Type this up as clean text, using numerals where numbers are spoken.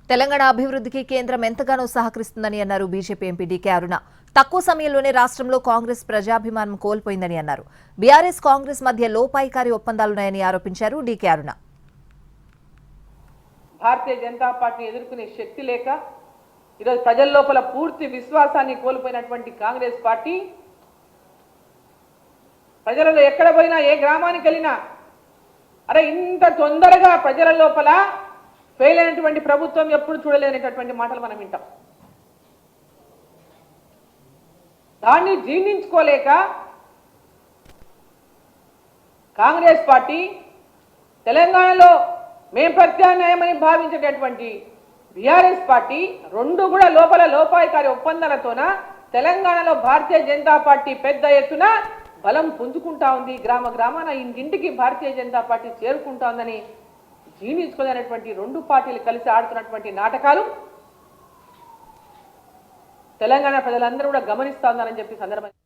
తెలంగాణ అభివృద్ధికి కేంద్రం ఎంతగానో సహకరిస్తుందని అన్నారు బీజేపీ ఎంపీ డీకే అరుణ. తక్కువ సమయంలోనే రాష్ట్రంలో కాంగ్రెస్ ప్రజాభిమానం కోల్పోయిందని అన్నారు. బీఆర్ఎస్ కాంగ్రెస్ మధ్య లోపాయికారి ఒప్పందాలున్నాయని ఆరోపించారు డీకే అరుణ. భారతీయ జనతా పార్టీ ఎదుర్కొనే శక్తి లేక ఈరోజు ప్రజల లోపల పూర్తి విశ్వాసాన్ని కోల్పోయినటువంటి కాంగ్రెస్ పార్టీ ప్రజలలో ఎక్కడ పోయినా ఏ గ్రామానికి వెళ్ళినా అరే ఇంత తొందరగా ప్రజల లోపల ఫెయిల్ అయినటువంటి ప్రభుత్వం ఎప్పుడు చూడలేనటువంటి మాటలు మనం వింటాం. దాన్ని జీర్ణించుకోలేక కాంగ్రెస్ పార్టీ తెలంగాణలో మేం ప్రత్యామ్నాయమని భావించేటటువంటి బీఆర్ఎస్ పార్టీ రెండు కూడా లోపల లోపాయికారి ఒప్పందాలతోన తెలంగాణలో భారతీయ జనతా పార్టీ పెద్ద ఎత్తున బలం పుంజుకుంటా ఉంది. గ్రామ గ్రామాన ఇంటింటికి భారతీయ జనతా పార్టీ చేరుకుంటా ఉందని జీర్ణించుకోలేనటువంటి రెండు పార్టీలు కలిసి ఆడుతున్నటువంటి నాటకాలు తెలంగాణ ప్రజలందరూ కూడా గమనిస్తా ఉన్నారని చెప్పి సందర్భంగా